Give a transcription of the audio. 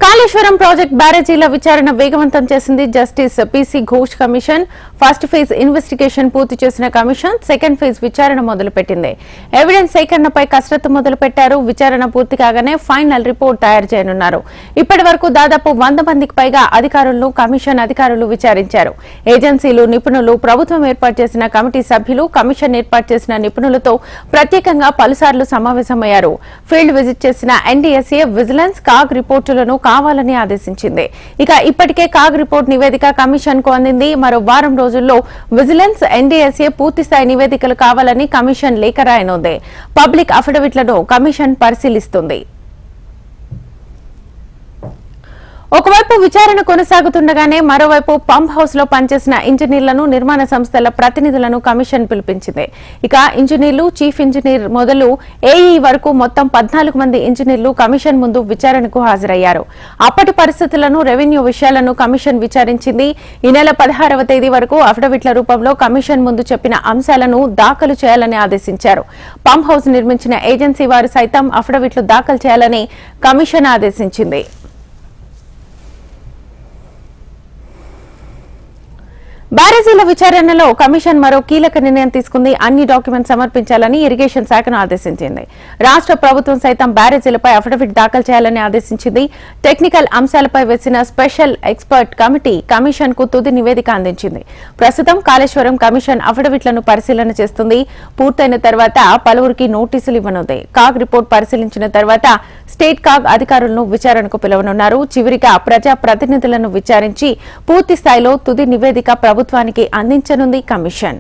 Kaleshwaram project బ్యారేజీల విచారణ వేగవంతం చేసింది justice PC Ghosh commission. First phase investigation పూర్తి చేసిన కమిషన్ సెకండ్ ఫేజ్ విచారణ మొదలుపెట్టింది. ఎవిడెన్స్ సేకరణపై కసరత్తు మొదలుపెట్టారు. విచారణ పూర్తి కాగానే ఫైనల్ రిపోర్ట్ తయారు చేయనున్నారు. ఇప్పటి వరకు దాదాపు 100 మందికి పైగా అధికారులను కమిషన్ అధికారులు విచారించారు. ఏజెన్సీలు, నిపుణులు, ప్రభుత్వం ఏర్పాటు చేసిన కమిటీ సభ్యులు, కమిషన్ ఏర్పాటు చేసిన నిపుణులతో ప్రత్యేకంగా పలుసార్లు సమావేశమయ్యారు. ఫీల్డ్ విజిట్ చేసిన ఎన్డీఎస్ఏ, విజిలెన్స్, కాగ్ రిపోర్టులను కావాలని ఆదేశించింది. ఇక ఇప్పటికే కాగ్ రిపోర్ట్ నివేదిక కమిషన్ కు అందింది. మరో వారం రోజుల్లో విజిలెన్స్, ఎన్డీఎస్ఏ పూర్తిస్థాయి నివేదికలు కావాలని కమిషన్ లేఖ రాయనుంది. పబ్లిక్ అఫిడవిట్లను కమిషన్ పరిశీలిస్తుంది. ఒకవైపు విచారణ కొనసాగుతుండగానే మరోవైపు పంప్ హౌస్ లో పనిచేసిన ఇంజనీర్లను, నిర్మాణ సంస్థల ప్రతినిధులను కమిషన్ పిలిపించింది. ఇక ఇంజనీర్లు, చీఫ్ ఇంజనీర్ మొదలు ఏఈ వరకు మొత్తం 14 మంది ఇంజనీర్లు కమిషన్ ముందు విచారణకు హాజరయ్యారు. అప్పటి పరిస్థితులను, రెవెన్యూ విషయాలను కమిషన్ విచారించింది. ఈ నెల 16వ తేదీ వరకు అఫిడవిట్ల రూపంలో కమిషన్ ముందు చెప్పిన అంశాలను దాఖలు చేయాలని ఆదేశించారు. పంప్ హౌస్ నిర్మించిన ఏజెన్సీ వారు సైతం అఫిడవిట్లు దాఖలు చేయాలని కమిషన్ ఆదేశించింది. బ్యారేజీల విచారణలో కమిషన్ మరో కీలక నిర్ణయం తీసుకుంది. అన్ని డాక్యుమెంట్స్ సమర్పించాలని ఇరిగేషన్ శాఖను ఆదేశించింది. రాష్ట్ర ప్రభుత్వం సైతం బ్యారేజీలపై అఫిడవిట్ దాఖలు చేయాలని ఆదేశించింది. టెక్నికల్ అంశాలపై వేసిన స్పెషల్ ఎక్స్పర్ట్ కమిటీ కమిషన్ కు తుది నివేదిక అందించింది. ప్రస్తుతం కాళేశ్వరం కమిషన్ అఫిడవిట్లను పరిశీలన చేస్తుంది. పూర్తయిన తర్వాత పలువురికి నోటీసులు ఇవ్వనుంది. కాగ్ రిపోర్ట్ పరిశీలించిన తర్వాత స్టేట్ కాగ్ అధికారులను విచారణకు పిలవనున్నారు. చివరిగా ప్రజా ప్రతినిధులను విచారించి పూర్తి స్థాయిలో తుది నివేదిక ప్రభుత్వానికి అందించనుంది కమిషన్.